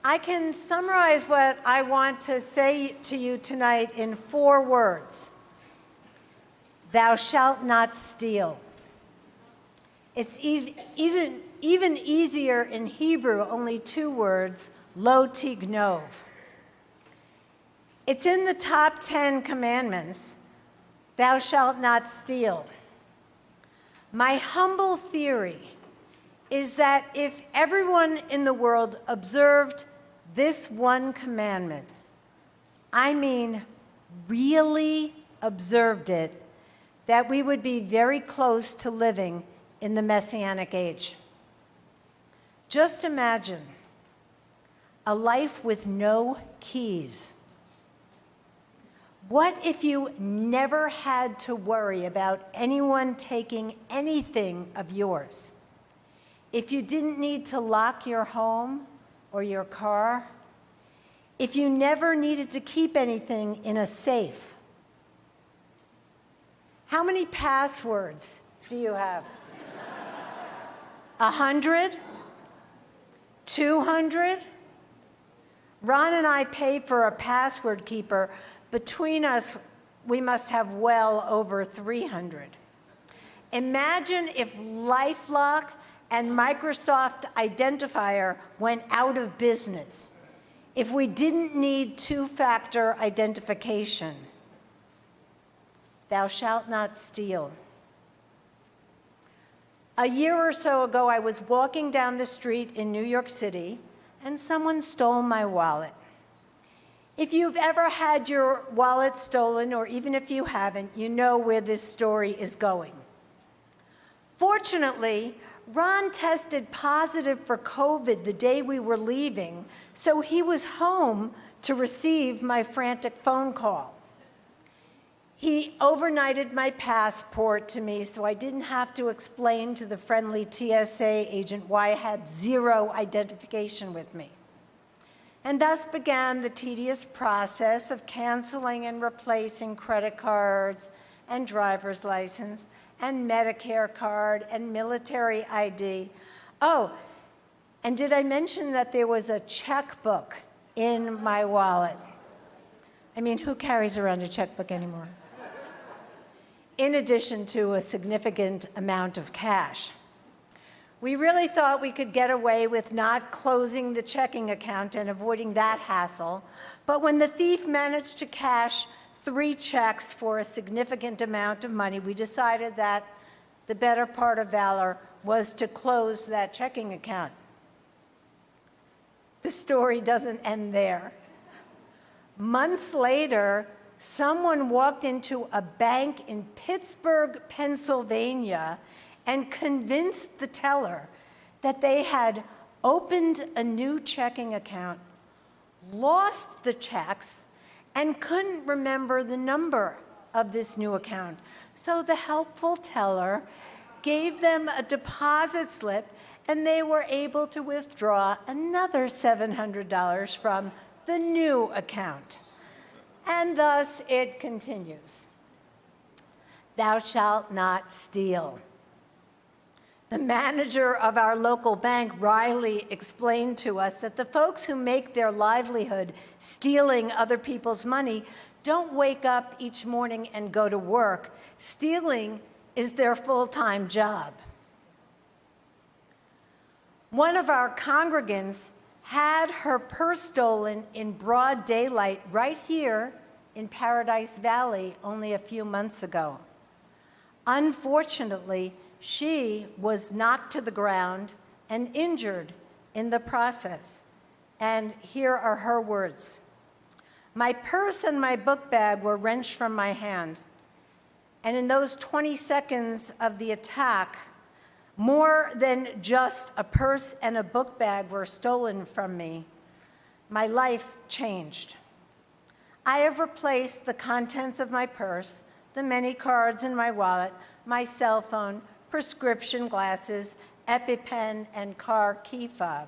I can summarize what I want to say to you tonight in 4 words. Thou shalt not steal. It's even easier in Hebrew, only 2 words, lo tignov. It's in the top 10 commandments, thou shalt not steal. My humble theory is that if everyone in the world observed this one commandment, I mean really observed it, that we would be very close to living in the Messianic age. Just imagine a life with no keys. What if you never had to worry about anyone taking anything of yours? If you didn't need to lock your home or your car? If you never needed to keep anything in a safe? How many passwords do you have? 100? 200? Ron and I pay for a password keeper. Between us, we must have well over 300. Imagine if LifeLock and Microsoft Identifier went out of business, if we didn't need 2-factor identification. Thou shalt not steal. A year or so ago, I was walking down the street in New York City, and someone stole my wallet. If you've ever had your wallet stolen, or even if you haven't, you know where this story is going. Fortunately, Ron tested positive for COVID the day we were leaving, so he was home to receive my frantic phone call. He overnighted my passport to me, so I didn't have to explain to the friendly TSA agent why I had 0 identification with me. And thus began the tedious process of canceling and replacing credit cards and driver's license and Medicare card and military ID. Oh, and did I mention that there was a checkbook in my wallet? I mean, who carries around a checkbook anymore? In addition to a significant amount of cash. We really thought we could get away with not closing the checking account and avoiding that hassle, but when the thief managed to cash 3 checks for a significant amount of money, we decided that the better part of valor was to close that checking account. The story doesn't end there. Months later, someone walked into a bank in Pittsburgh, Pennsylvania, and convinced the teller that they had opened a new checking account, lost the checks, and couldn't remember the number of this new account. So the helpful teller gave them a deposit slip, and they were able to withdraw another $700 from the new account. And thus it continues. Thou shalt not steal. The manager of our local bank, Riley, explained to us that the folks who make their livelihood stealing other people's money don't wake up each morning and go to work. Stealing is their full-time job. One of our congregants had her purse stolen in broad daylight right here in Paradise Valley only a few months ago. Unfortunately, she was knocked to the ground and injured in the process. And here are her words. My purse and my book bag were wrenched from my hand. And in those 20 seconds of the attack, more than just a purse and a book bag were stolen from me. My life changed. I have replaced the contents of my purse, the many cards in my wallet, my cell phone, prescription glasses, EpiPen, and car key fob.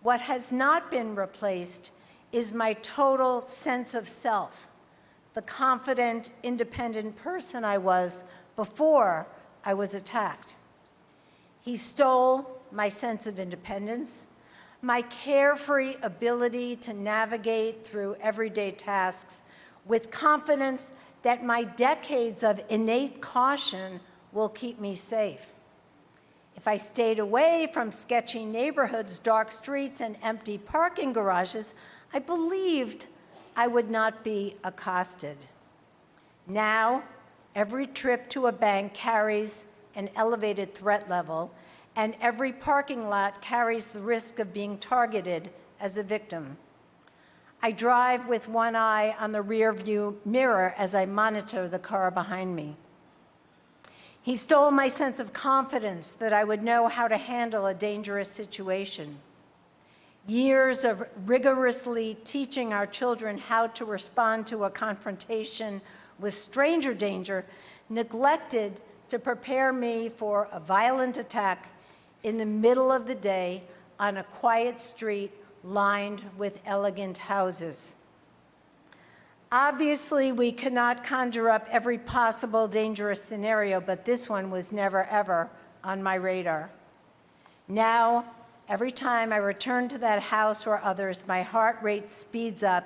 What has not been replaced is my total sense of self, the confident, independent person I was before I was attacked. He stole my sense of independence, My carefree ability to navigate through everyday tasks with confidence that my decades of innate caution will keep me safe. If I stayed away from sketchy neighborhoods, dark streets, and empty parking garages, I believed I would not be accosted. Now, every trip to a bank carries an elevated threat level, and every parking lot carries the risk of being targeted as a victim. I drive with one eye on the rearview mirror as I monitor the car behind me. He stole my sense of confidence that I would know how to handle a dangerous situation. Years of rigorously teaching our children how to respond to a confrontation with stranger danger neglected to prepare me for a violent attack in the middle of the day on a quiet street lined with elegant houses. Obviously, we cannot conjure up every possible dangerous scenario, but this one was never, ever on my radar. Now, every time I return to that house or others, my heart rate speeds up,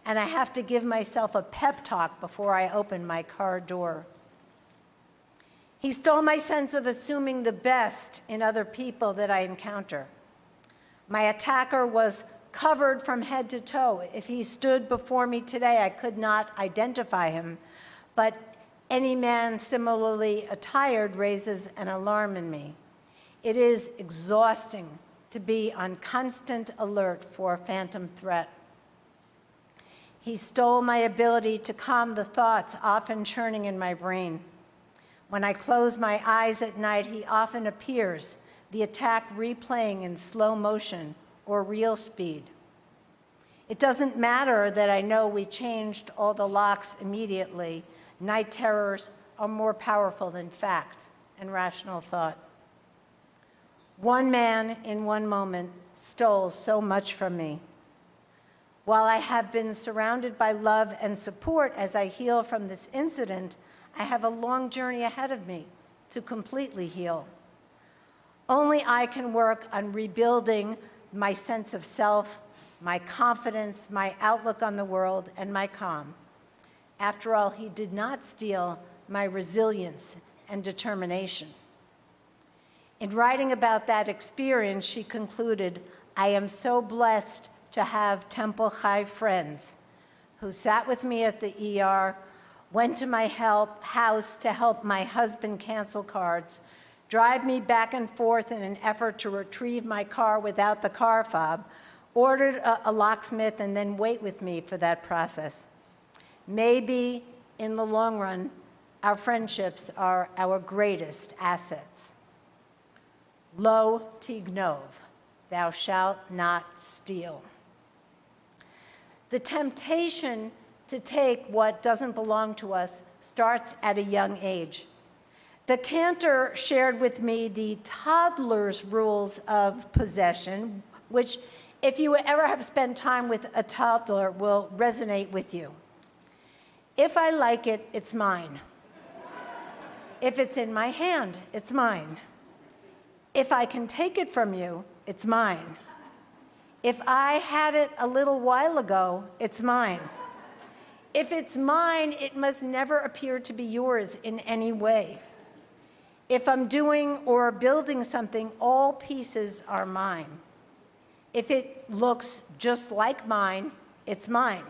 and I have to give myself a pep talk before I open my car door. He stole my sense of assuming the best in other people that I encounter. My attacker was covered from head to toe. If he stood before me today, I could not identify him, but any man similarly attired raises an alarm in me. It is exhausting to be on constant alert for a phantom threat. He stole my ability to calm the thoughts often churning in my brain. When I close my eyes at night, he often appears, the attack replaying in slow motion or real speed. It doesn't matter that I know we changed all the locks immediately. Night terrors are more powerful than fact and rational thought. One man in one moment stole so much from me. While I have been surrounded by love and support as I heal from this incident, I have a long journey ahead of me to completely heal. Only I can work on rebuilding my sense of self, my confidence, my outlook on the world, and my calm. After all, he did not steal my resilience and determination. In writing about that experience, she concluded, I am so blessed to have Temple Chai friends who sat with me at the ER, went to my house to help my husband cancel cards, drive me back and forth in an effort to retrieve my car without the car fob, ordered a locksmith, and then wait with me for that process. Maybe in the long run, our friendships are our greatest assets. Lo tignov, thou shalt not steal. The temptation to take what doesn't belong to us starts at a young age. The cantor shared with me the toddler's rules of possession, which, if you ever have spent time with a toddler, will resonate with you. If I like it, it's mine. If it's in my hand, it's mine. If I can take it from you, it's mine. If I had it a little while ago, it's mine. If it's mine, it must never appear to be yours in any way. If I'm doing or building something, all pieces are mine. If it looks just like mine, it's mine.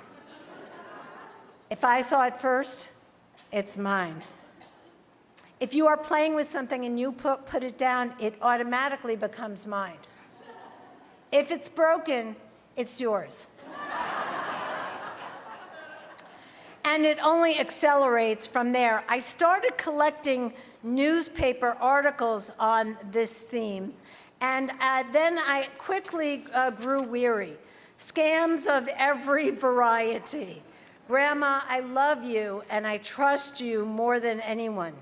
If I saw it first, it's mine. If you are playing with something and you put it down, it automatically becomes mine. If it's broken, it's yours. And it only accelerates from there. I started collecting newspaper articles on this theme, and then I quickly grew weary. Scams of every variety. Grandma, I love you, and I trust you more than anyone.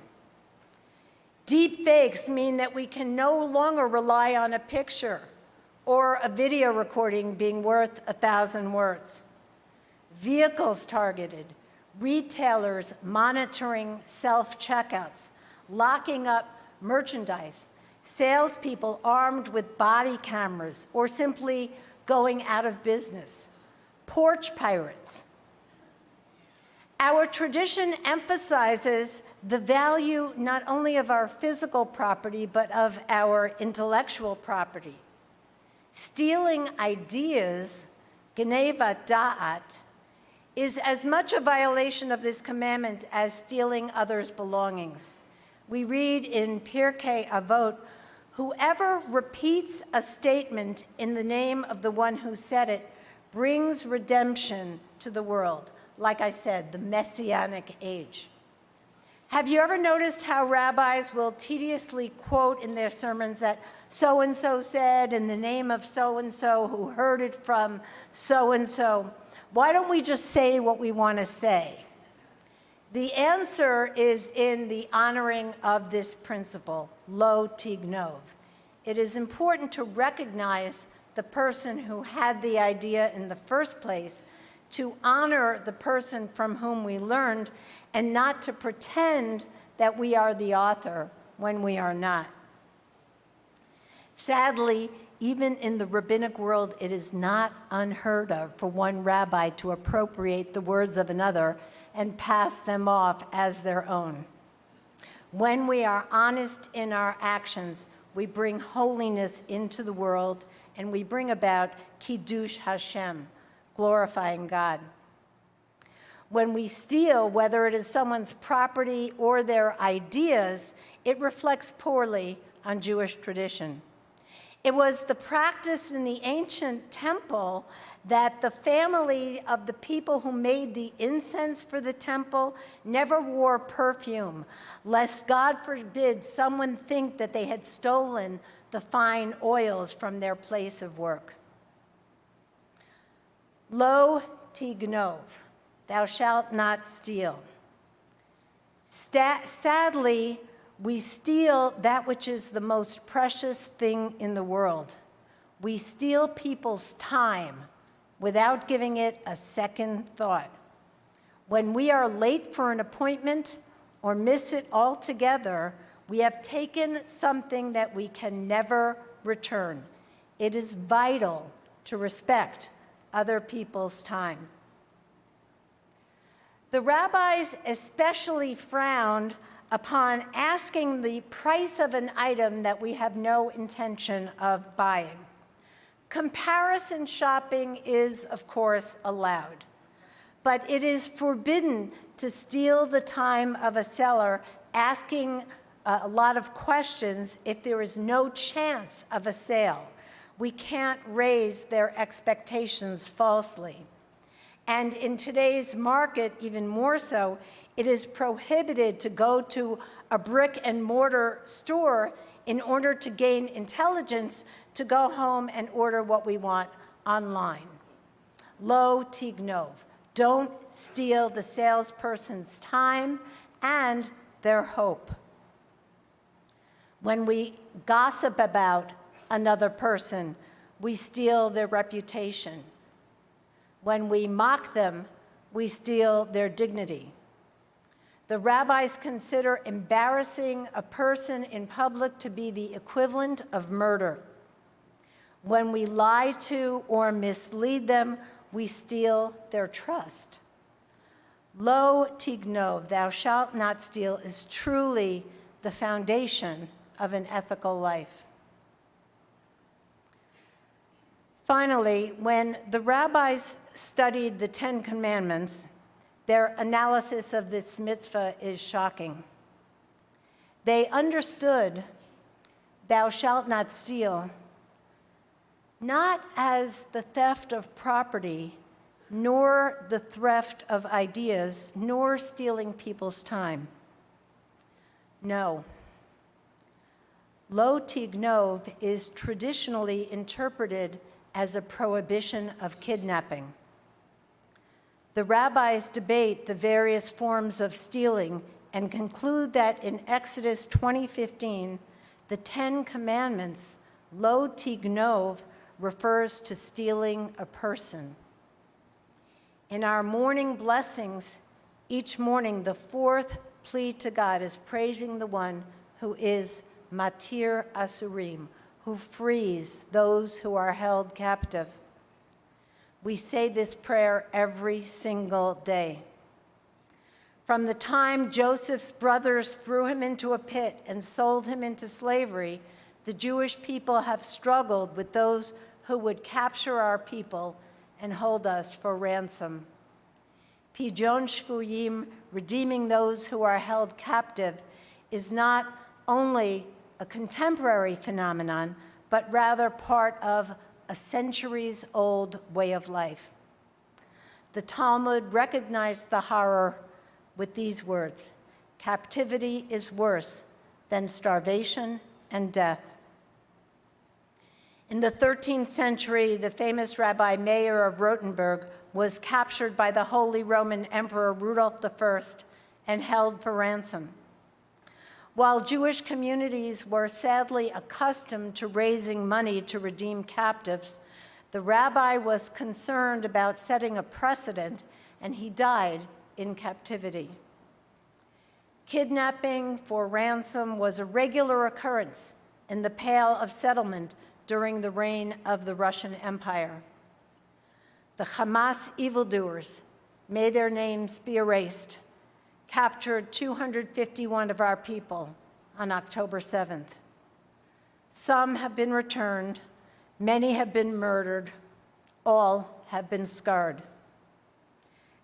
Deep fakes mean that we can no longer rely on a picture or a video recording being worth 1,000 words. Vehicles targeted, retailers monitoring self-checkouts, locking up merchandise, salespeople armed with body cameras or simply going out of business, porch pirates. Our tradition emphasizes the value not only of our physical property, but of our intellectual property. Stealing ideas, genevat da'at, is as much a violation of this commandment as stealing others' belongings. We read in Pirkei Avot, whoever repeats a statement in the name of the one who said it brings redemption to the world. Like I said, the Messianic age. Have you ever noticed how rabbis will tediously quote in their sermons that so-and-so said in the name of so-and-so who heard it from so-and-so? Why don't we just say what we want to say? The answer is in the honoring of this principle, lo tignov. It is important to recognize the person who had the idea in the first place, to honor the person from whom we learned, and not to pretend that we are the author when we are not. Sadly, even in the rabbinic world, it is not unheard of for one rabbi to appropriate the words of another and pass them off as their own. When we are honest in our actions, we bring holiness into the world, and we bring about Kiddush Hashem, glorifying God. When we steal, whether it is someone's property or their ideas, it reflects poorly on Jewish tradition. It was the practice in the ancient temple that the family of the people who made the incense for the temple never wore perfume, lest, God forbid, someone think that they had stolen the fine oils from their place of work. Lo tignov, thou shalt not steal. Sadly, we steal that which is the most precious thing in the world. We steal people's time without giving it a second thought. When we are late for an appointment or miss it altogether, we have taken something that we can never return. It is vital to respect other people's time. The rabbis especially frowned upon asking the price of an item that we have no intention of buying. Comparison shopping is, of course, allowed, but it is forbidden to steal the time of a seller asking a lot of questions if there is no chance of a sale. We can't raise their expectations falsely. And in today's market, even more so, it is prohibited to go to a brick and mortar store in order to gain intelligence to go home and order what we want online. Lo tignov. Don't steal the salesperson's time and their hope. When we gossip about another person, we steal their reputation. When we mock them, we steal their dignity. The rabbis consider embarrassing a person in public to be the equivalent of murder. When we lie to or mislead them, we steal their trust. Lo tignov, thou shalt not steal, is truly the foundation of an ethical life. Finally, when the rabbis studied the Ten Commandments, their analysis of this mitzvah is shocking. They understood, thou shalt not steal, not as the theft of property, nor the theft of ideas, nor stealing people's time. No. Lo tignov is traditionally interpreted as a prohibition of kidnapping. The rabbis debate the various forms of stealing and conclude that in Exodus 20:15, the Ten Commandments, lo tignov, refers to stealing a person. In our morning blessings, each morning, the fourth plea to God is praising the one who is matir asurim, who frees those who are held captive. We say this prayer every single day. From the time Joseph's brothers threw him into a pit and sold him into slavery, the Jewish people have struggled with those who would capture our people and hold us for ransom. Pidyon Shvuyim, redeeming those who are held captive, is not only a contemporary phenomenon, but rather part of a centuries-old way of life. The Talmud recognized the horror with these words: captivity is worse than starvation and death. In the 13th century, the famous Rabbi Meir of Rothenburg was captured by the Holy Roman Emperor Rudolph I and held for ransom. While Jewish communities were sadly accustomed to raising money to redeem captives, the rabbi was concerned about setting a precedent, and he died in captivity. Kidnapping for ransom was a regular occurrence in the Pale of Settlement during the reign of the Russian Empire. The Hamas evildoers, may their names be erased, captured 251 of our people on October 7th. Some have been returned, many have been murdered, all have been scarred.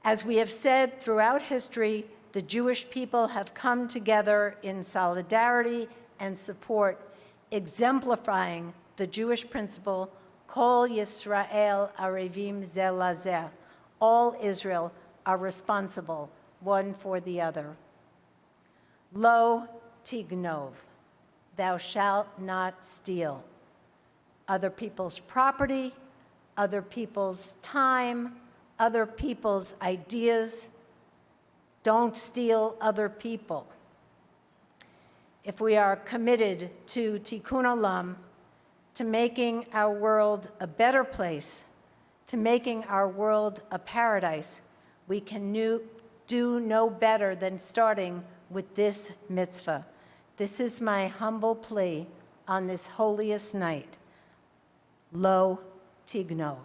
As we have said throughout history, the Jewish people have come together in solidarity and support, exemplifying the Jewish principle, Kol Yisrael arevim ze lazeh. All Israel are responsible one for the other. Lo tignov, thou shalt not steal other people's property, other people's time, other people's ideas. Don't steal other people. If we are committed to tikkun olam, to making our world a better place, to making our world a paradise, we can do no better than starting with this mitzvah. This is my humble plea on this holiest night. Lo tignov.